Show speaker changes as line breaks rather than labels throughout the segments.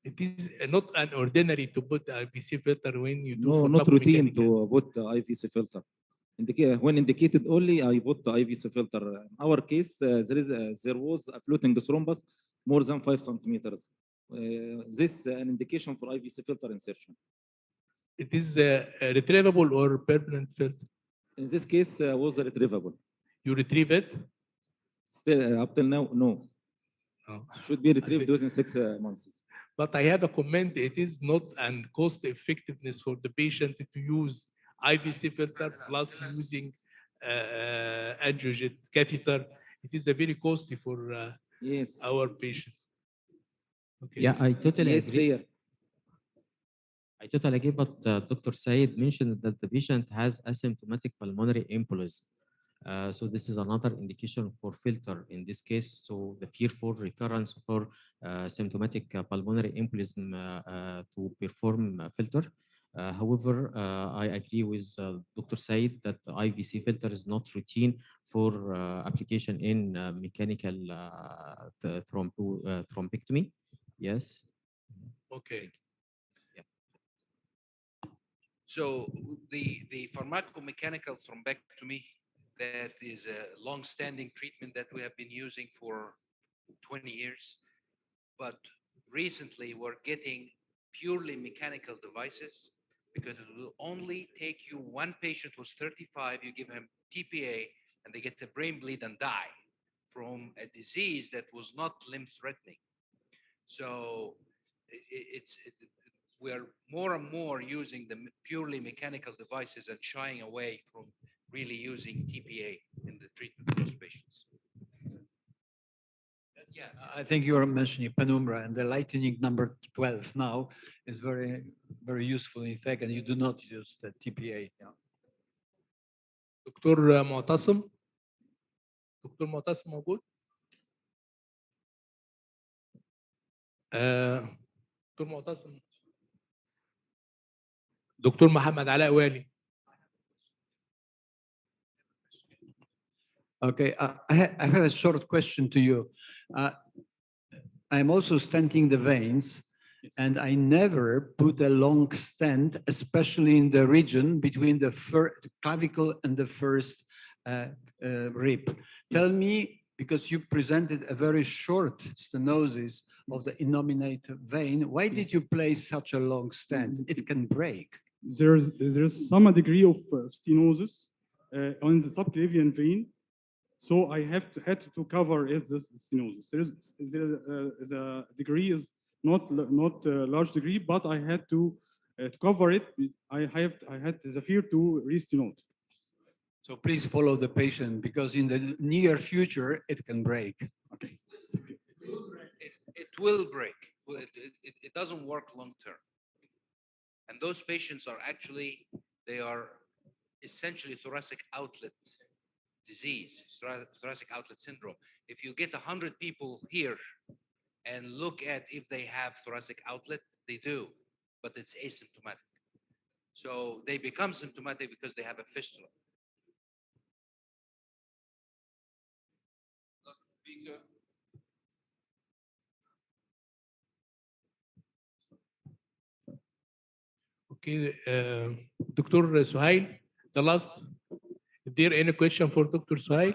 It is not an ordinary to put a IVC filter when you do
No, not routine
mechanical.
to put the IVC filter. When indicated only, I put the IVC filter. In our case, there was a floating thrombus more than 5 centimeters. This an indication for IVC filter insertion.
It is retrievable or permanent filter?
In this case, was retrievable.
You retrieve it?
Still, up till now, no.
Oh.
Should be retrieved within 6 months.
But I have a comment. It is not an cost effectiveness for the patient to use IVC filter plus using angiojet catheter. It is a very costly for
yes.
our patient. Okay.
Yeah, I totally
Yes,
agree.
sir.
I totally agree, but Dr. Said mentioned that the patient has asymptomatic pulmonary embolism. So this is another indication for filter in this case. So the fear for recurrence for symptomatic pulmonary embolism to perform filter. However, I agree with Dr. Said that the IVC filter is not routine for application in mechanical thrombectomy. Yes.
Okay.
So the pharmacomechanical thrombectomy, that is a long-standing treatment that we have been using for 20 years. But recently we're getting purely mechanical devices because it will only take you one patient who's 35, you give him TPA and they get the brain bleed and die from a disease that was not limb-threatening. So we are more and more using the purely mechanical devices and shying away from really using TPA in the treatment of those patients.
Yeah, I think you are mentioning penumbra, and the lightning number 12 now is very, very useful in fact, and you do not use the TPA. Yeah.
دكتور معتصم. دكتور معتصم موجود؟ دكتور معتصم. دكتور محمد علاء والي.
Okay, I have a short question to you. I'm also stenting the veins, and I never put a long stent, especially in the region between the clavicle and the first rib. Tell me, because you presented a very short stenosis of the innominate vein, why did you place such a long stent? It can break.
There's some degree of stenosis on the subclavian vein. So I had to cover this stenosis. The degree is not large degree, but I had to cover it. I had the fear to restenote.
So please follow the patient, because in the near future it can break. Okay.
It will break. It doesn't work long term. And those patients are actually, they are essentially thoracic outlet disease, thoracic outlet syndrome. If you get 100 people here and look at if they have thoracic outlet, they do, but it's asymptomatic. So they become symptomatic because they have a fistula. Last speaker.
Okay, Dr. Suhail, the last. Is there any question for Dr. Suhail?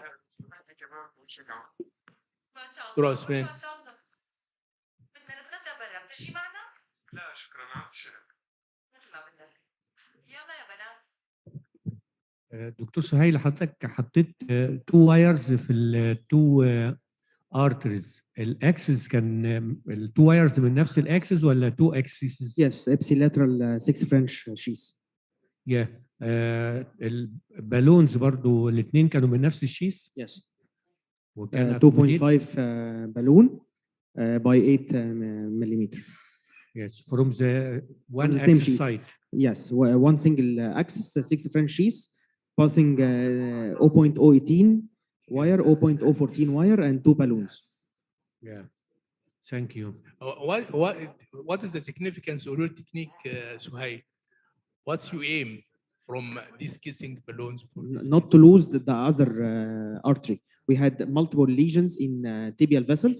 دكتور عثمان.
بدنا نتغدى برا، بتجي معنا؟ لا شكرا عطشان. مثل ما بدك. يلا يا بنات.
دكتور سهيل، حضرتك حطيت 2 وايرز في التو ارترز. الاكسس كان ال 2 وايرز من نفس الاكسس ولا 2 اكسسز؟
Yes, ipsilateral 6 French sheaths.
Yeah. البالونز برضو الاثنين كانوا من نفس الشيس؟
Yes.
وكان
2.5 balloon by 8 millimeter.
Yes, from the one
the same
axis
sheath.
side.
Yes, one single axis, 6 French sheaths, passing 0.018 wire, 0.014 wire, and 2 balloons.
Yeah. Thank you.
What is the significance of your technique, Suhail? What's your aim from these kissing balloons?
Not to lose the other artery. We had multiple lesions in tibial vessels,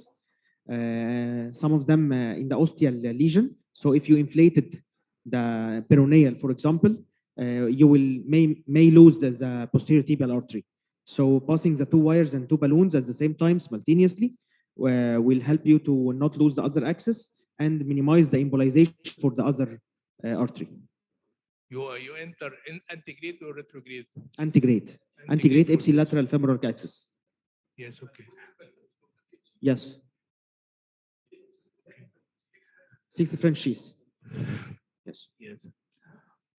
some of them in the ostial lesion. So if you inflated the peroneal, for example, you may lose the posterior tibial artery. So passing the two wires and two balloons at the same time simultaneously will help you to not lose the other axis and minimize the embolization for the other artery.
You enter in antegrade or retrograde?
Antegrade ipsilateral femoral axis.
Yes, okay.
Yes. 6 French sheaths. Yes.
Yes.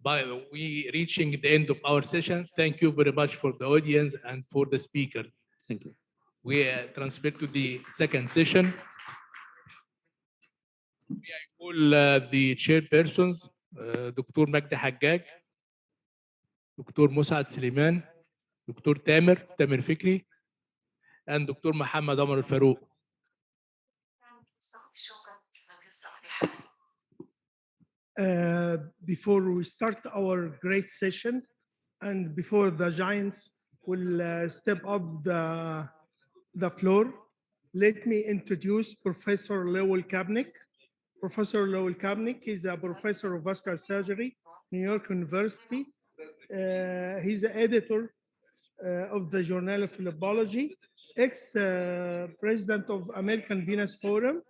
By we reaching the end of our session. Thank you very much for the audience and for the speaker.
Thank you.
We transfer to the second session. May I call the chairpersons, Dr. Magda Haggag, Dr. Musad Suleiman, Dr. Tamer Fikri, and Dr. Muhammad Amar Al-Farouk.
Before we start our great session and before the giants will step up the floor, let me introduce Professor Lowell Kabnick. Professor Lowell Kabnick is a professor of vascular surgery, New York University. He's the editor of the Journal of Phlebology, ex-president of American Venous Forum,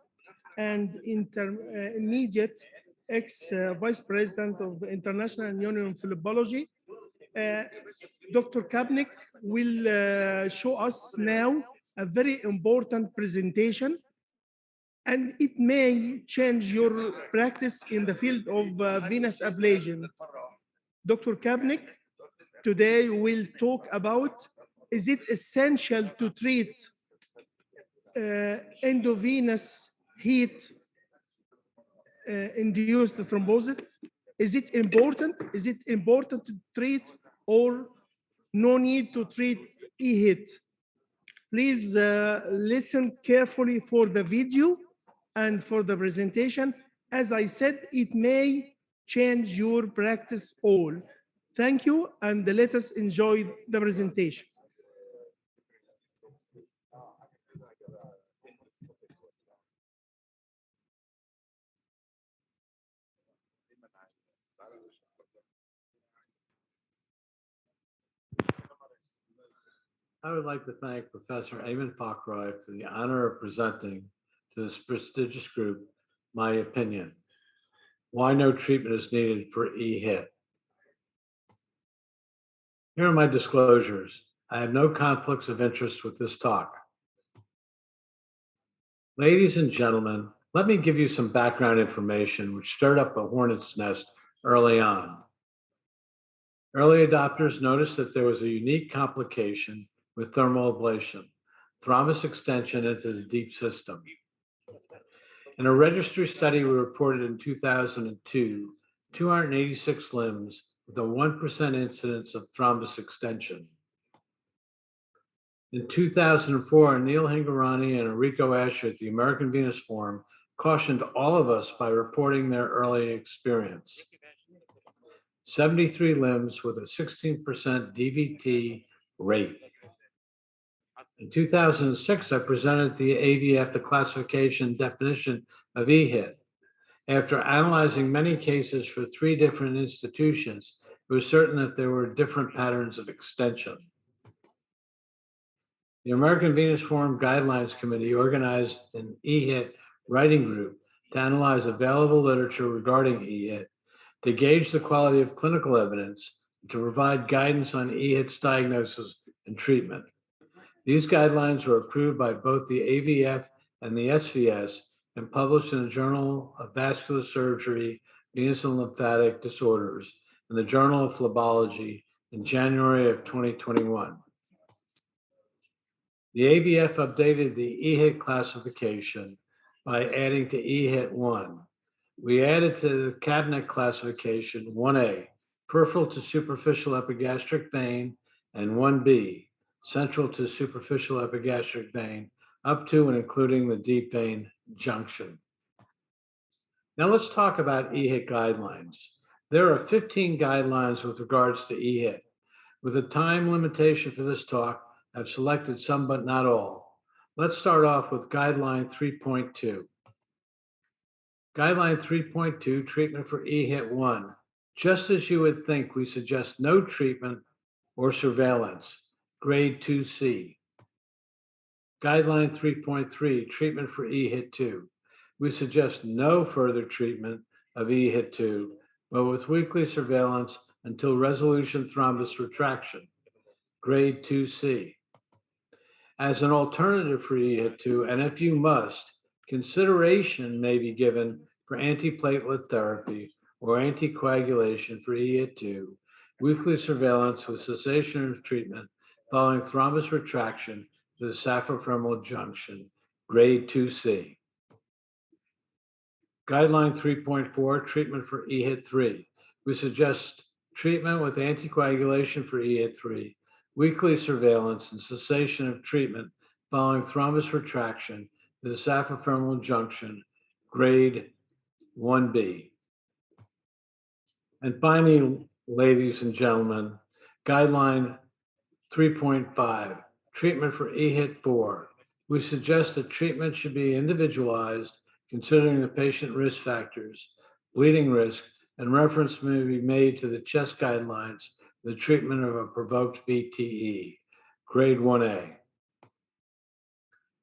and immediate ex-vice president of the International Union of Phlebology. Dr. Kabnick will show us now a very important presentation, and it may change your practice in the field of venous ablation. Dr. Kabnick today will talk about, is it essential to treat endovenous heat induced thrombosis? Is it important? Is it important to treat or no need to treat EHIT? Please listen carefully for the video and for the presentation. As I said, it may change your practice all. Thank you, and let us enjoy the presentation.
I would like to thank Professor Eamon Fakhri for the honor of presenting to this prestigious group my opinion. Why no treatment is needed for EHIT. Here are my disclosures. I have no conflicts of interest with this talk. Ladies and gentlemen, let me give you some background information which stirred up a hornet's nest early on. Early adopters noticed that there was a unique complication with thermal ablation, thrombus extension into the deep system. In a registry study we reported in 2002, 286 limbs with a 1% incidence of thrombus extension. In 2004, Neil Hingorani and Enrico Asher at the American Venous Forum cautioned all of us by reporting their early experience. 73 limbs with a 16% DVT rate. In 2006, I presented the AVF, the classification definition of EHIT. After analyzing many cases for 3 different institutions, it was certain that there were different patterns of extension. The American Venous Forum Guidelines Committee organized an EHIT writing group to analyze available literature regarding EHIT, to gauge the quality of clinical evidence, and to provide guidance on EHIT's diagnosis and treatment. These guidelines were approved by both the AVF and the SVS and published in the Journal of Vascular Surgery, Venous and Lymphatic Disorders, and the Journal of Phlebology in January of 2021. The AVF updated the EHIT classification by adding to EHIT 1. We added to the Kabnick classification 1A, peripheral to superficial epigastric vein, and 1B, central to superficial epigastric vein, up to and including the deep vein junction. Now let's talk about EHIT guidelines. There are 15 guidelines with regards to EHIT. With a time limitation for this talk, I've selected some but not all. Let's start off with guideline 3.2. Guideline 3.2, treatment for EHIT1. Just as you would think, we suggest no treatment or surveillance, grade 2C. Guideline 3.3, treatment for EHIT2. We suggest no further treatment of EHIT2, but with weekly surveillance until resolution thrombus retraction, grade 2C. As an alternative for EHIT2, and if you must, consideration may be given for antiplatelet therapy or anticoagulation for EHIT2, weekly surveillance with cessation of treatment following thrombus retraction to the saphofemoral junction, grade 2C. Guideline 3.4, treatment for EHIT3. We suggest treatment with anticoagulation for EHIT3, weekly surveillance and cessation of treatment following thrombus retraction to the saphofemoral junction, grade 1B. And finally, ladies and gentlemen, guideline 3.5, treatment for EHIT4. We suggest that treatment should be individualized, considering the patient risk factors, bleeding risk, and reference may be made to the CHEST guidelines for the treatment of a provoked VTE, grade 1A.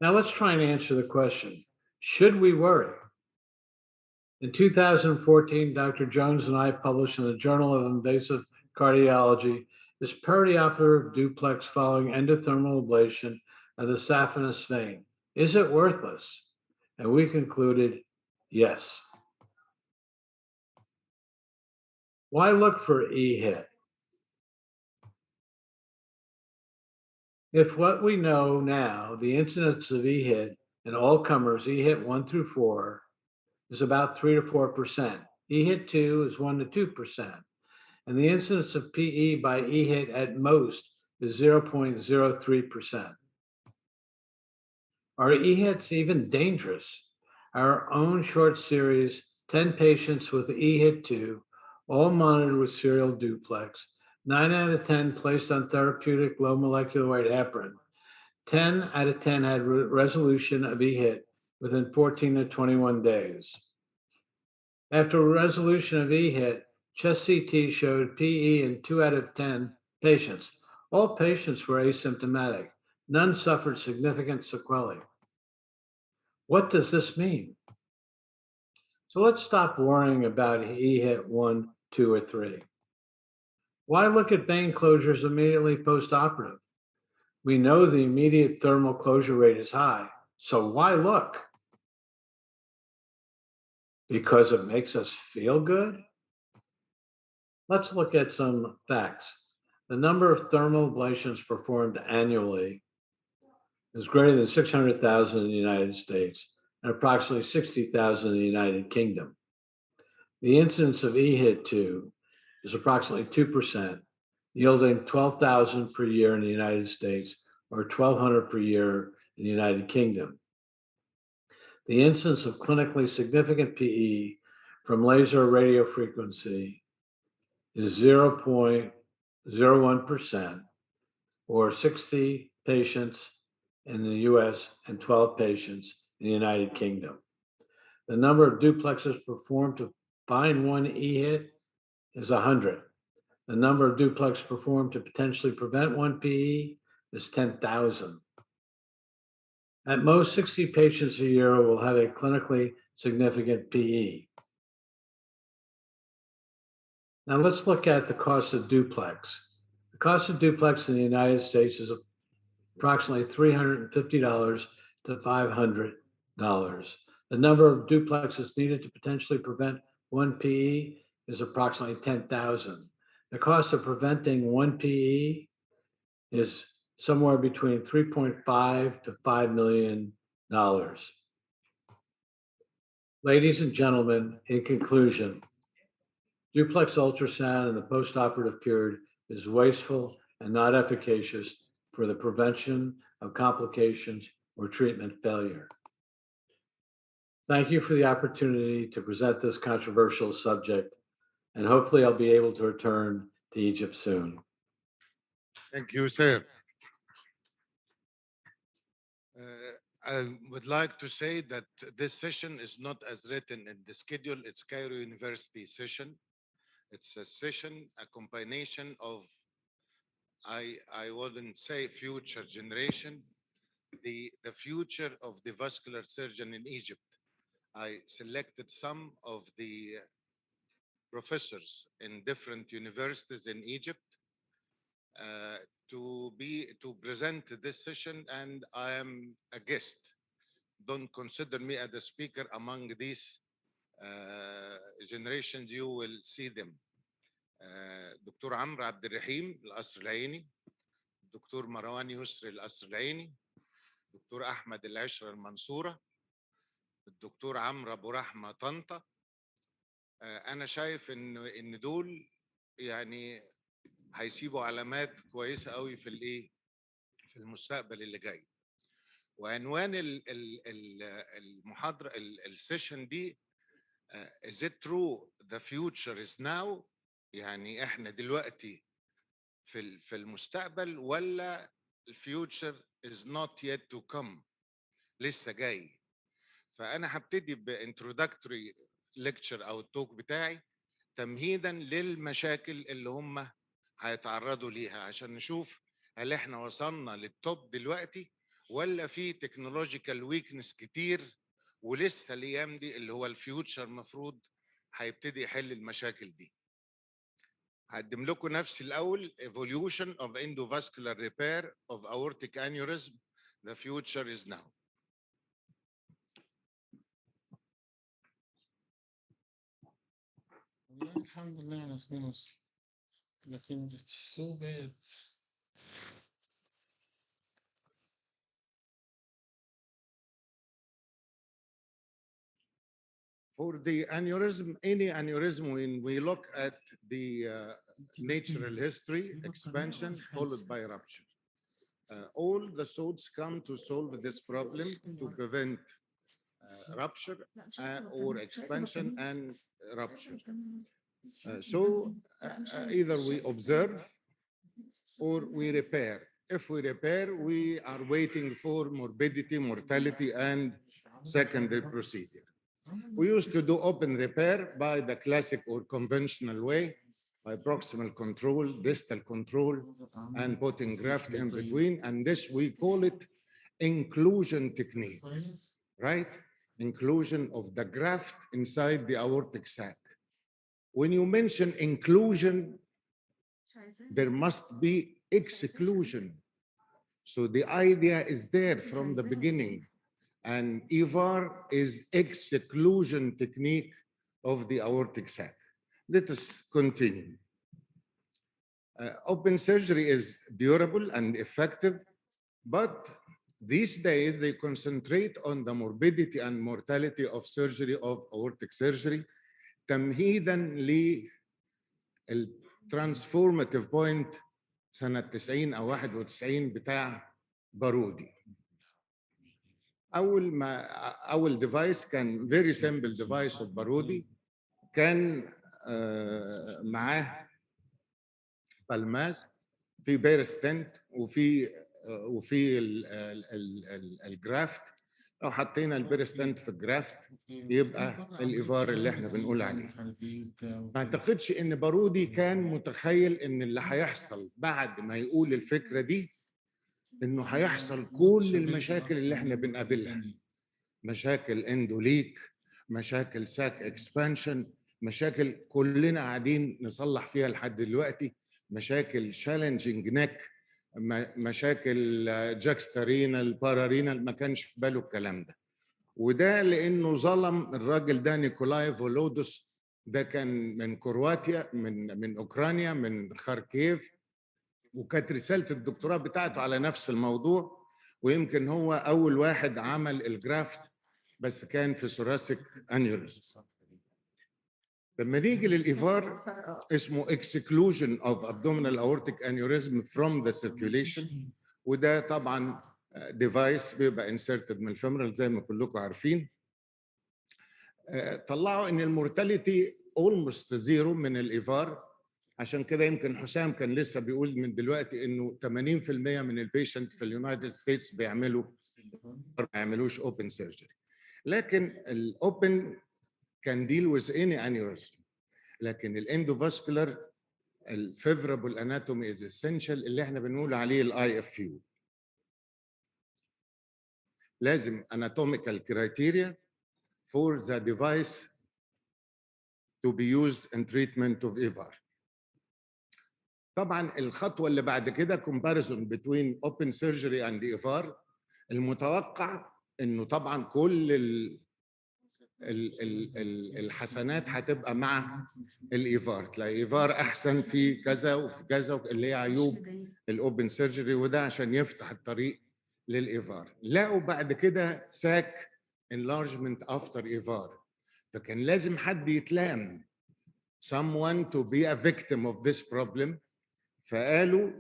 Now let's try and answer the question, should we worry? In 2014, Dr. Jones and I published in the Journal of Invasive Cardiology this perioperative duplex following endothermal ablation of the saphenous vein. Is it worthless? And we concluded, yes. Why look for EHIT? If what we know now, the incidence of EHIT in all comers, EHIT 1 through 4, is about 3 to 4%. EHIT 2 is 1 to 2%. And the incidence of PE by EHIT at most is 0.03%. Are EHITs even dangerous? Our own short series, 10 patients with EHIT2, all monitored with serial duplex, 9 out of 10 placed on therapeutic low molecular weight heparin. 10 out of 10 had resolution of EHIT within 14 to 21 days. After resolution of EHIT, chest CT showed PE in 2 out of 10 patients. All patients were asymptomatic. None suffered significant sequelae. What does this mean? So let's stop worrying about EHIT 1, 2, or 3. Why look at vein closures immediately post-operative? We know the immediate thermal closure rate is high, so why look? Because it makes us feel good? Let's look at some facts. The number of thermal ablations performed annually is greater than 600,000 in the United States and approximately 60,000 in the United Kingdom. The incidence of EHIT2 is approximately 2%, yielding 12,000 per year in the United States or 1,200 per year in the United Kingdom. The incidence of clinically significant PE from laser radiofrequency is 0.01%, or 60 patients in the US and 12 patients in the United Kingdom. The number of duplexes performed to find one EHIT is 100. The number of duplex performed to potentially prevent one PE is 10,000. At most, 60 patients a year will have a clinically significant PE. Now let's look at the cost of duplex. The cost of duplex in the United States is approximately $350 to $500. The number of duplexes needed to potentially prevent one PE is approximately 10,000. The cost of preventing one PE is somewhere between $3.5 to $5 million. Ladies and gentlemen, in conclusion, duplex ultrasound in the postoperative period is wasteful and not efficacious for the prevention of complications or treatment failure. Thank you for the opportunity to present this controversial subject, and hopefully I'll be able to return to Egypt soon.
Thank you, sir. I would like to say that this session is not as written in the schedule. It's Cairo University session. It's a session, a combination of, I wouldn't say future generation, the future of the vascular surgeon in Egypt. I selected some of the professors in different universities in Egypt to present this session, and I am a guest. Don't consider me as a speaker among these generations. You will see them. دكتور عمرو عبد الرحيم القصر العيني، دكتور مروان يسري القصر العيني، دكتور احمد العشرة المنصورة، الدكتور عمرو ابو رحمة طنطا. انا شايف ان دول يعني هيسيبوا علامات كويسة قوي في الايه، في المستقبل اللي جاي. وعنوان المحاضرة السيشن دي is it true the future is now؟ يعني احنا دلوقتي في المستقبل ولا الفيوتشر is not yet to come، لسه جاي. فانا هبتدي بانترودكتوري ليكتشر او التوك بتاعي تمهيدا للمشاكل اللي هم هيتعرضوا ليها، عشان نشوف هل احنا وصلنا للتوب دلوقتي ولا في تكنولوجيكال ويكنس كتير ولسه الايام دي اللي هو الفيوتشر مفروض هيبتدي يحل المشاكل دي. هقدم لكم نفسي الاول evolution of endovascular repair of aortic aneurysm. The future is now.
الحمد لله على نص، لكن it's so bad.
For the aneurysm, any aneurysm, when we look at the natural history, expansion followed by rupture. All the thoughts come to solve this problem to prevent rupture or expansion and rupture. So either we observe or we repair. If we repair, we are waiting for morbidity, mortality, and secondary procedure. We used to do open repair by the classic or conventional way, by proximal control, distal control, and putting graft in between. And this, we call it inclusion technique, right? Inclusion of the graft inside the aortic sac. When you mention inclusion, there must be exclusion. So the idea is there from the beginning. And EVAR is exclusion technique of the aortic sac. Let us continue. Open surgery is durable and effective, but these days they concentrate on the morbidity and mortality of surgery of aortic surgery, تمهيدا للترانسفورماتيف بوينت سنة 90 أو 91 بتاع بارودي. أول ديفايس كان very simple device of بارودي، كان معاه بالماس في بيرستنت وفي الجرافت. لو حطينا البيرستنت في الجرافت يبقى الإيفار اللي احنا بنقول عليه. ما اعتقدش ان بارودي كان متخيل ان اللي هيحصل بعد ما يقول الفكرة دي انه هيحصل كل المشاكل اللي احنا بنقابلها، مشاكل اندوليك، مشاكل ساك اكسبانشن، مشاكل كلنا قاعدين نصلح فيها لحد دلوقتي، مشاكل شالنجينج نيك، مشاكل جاكستارينال بارارينال، ما كانش في باله الكلام ده. وده لانه ظلم الراجل ده نيكولاي فولودوس، ده كان من كرواتيا، من اوكرانيا، من خاركيف، وكانت رساله الدكتوراه بتاعته على نفس الموضوع، ويمكن هو اول واحد عمل الجرافت، بس كان في ثوراسيك انيوريزم. لما نيجي للإيفار اسمه exclusion of abdominal aortic aneurysm from the circulation، وده طبعا ديفايس بيبقى inserted من الفيمورال زي ما كلكم عارفين. طلعوا ان المورتاليتي almost زيرو من الإيفار، عشان كده يمكن حسام كان لسه بيقول من دلوقتي انه 80% من البيشنت في اليونايتد ستيتس بيعملوا ما يعملوش open surgery. لكن الاوبن كان deal with any aneurysm. لكن الاندوفاسكولار الفيفرابل اناتومي از اسينشال اللي احنا بنقول عليه الاي اف يو. لازم anatomical criteria for the device to be used in treatment of EVAR. طبعا الخطوه اللي بعد كده comparison between open surgery and EVAR. المتوقع انه طبعا كل الحسنات هتبقى مع الايفار. تلاقي ايفار احسن في كذا وفي كذا اللي هي عيوب الاوبن سيرجري، وده عشان يفتح الطريق للايفار. لقوا بعد كده ساك انلارجمنت افتر ايفار، فكان لازم حد يتلام someone to be a victim of this problem. فقالوا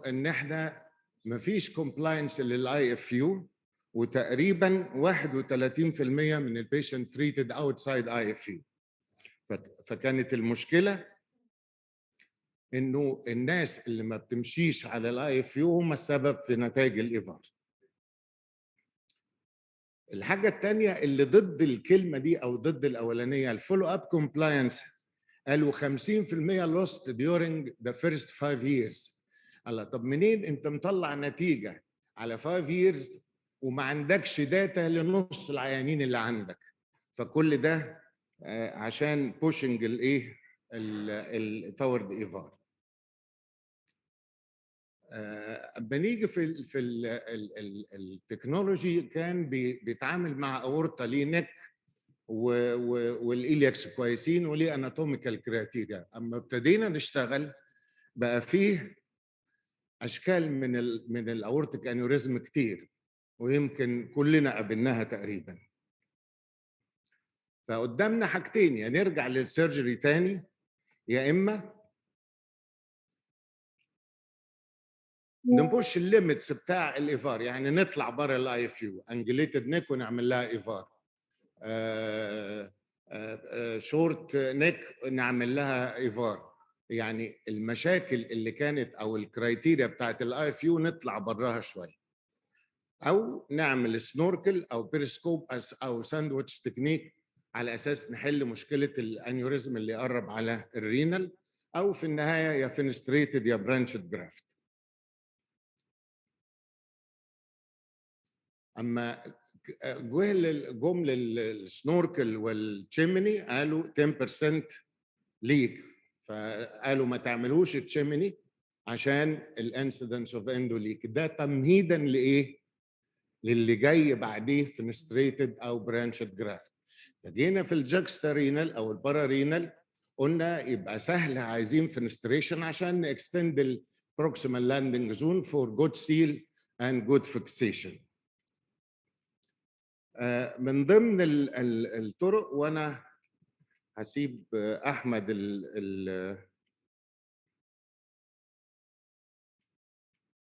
ان احنا مفيش كومبلاينس للاي اف يو، وتقريبا 31% من البيشنت تريتد اوتسايد اي اف يو. فكانت المشكله انه الناس اللي ما بتمشيش على الاي اف يو هم السبب في نتائج الايفار. الحاجه الثانيه اللي ضد الكلمه دي او ضد الاولانيه، الفولو اب كومبلاينس، قالوا 50% lost during the first 5 years. الله، طب منين انت مطلع نتيجه على 5 years وما عندكش داتا لنص العيانين اللي عندك؟ فكل ده عشان بوشنج الايه التورد ايفار. بنيجي في التكنولوجي كان بيتعامل مع اورطه ليه نك والإلياكس كويسين وليه اناتوميكال كرايتيريا. اما ابتدينا نشتغل بقى فيه اشكال من الاورتيك انيوريزم كتير، ويمكن كلنا قابلناها تقريبا. فقدامنا حاجتين، يا نرجع للسيرجري تاني يا اما نبوش الليميتس بتاع الايفار، يعني نطلع بره الاي اف يو، انجليتد نيك ونعمل لها ايفار، شورت نيك نعمل لها ايفار. يعني المشاكل اللي كانت او الكرايتيريا بتاعت الاي اف يو نطلع براها شويه، او نعمل سنوركل او بيرسكوب او ساندويتش تكنيك على اساس نحل مشكله الانيوريزم اللي قرب على الرينال، او في النهايه يا فينستريتد يا برانشد جرافت. اما جم للسنوركل والتشيمني قالوا 10% ليك، فقالوا ما تعملوش تشيمني عشان الانسيدنس اوف اندو ليك. ده تمهيدا لايه؟ للي جاي بعديه فينستريتد او برانشد جرافت. فجينا في الجاكستا رينال او البارارينال قلنا يبقى سهل، عايزين فينستريشن عشان نكستند البروكسيمال لاندنج زون فور جود سيل اند جود فيكسيشن. من ضمن الطرق، وانا هسيب احمد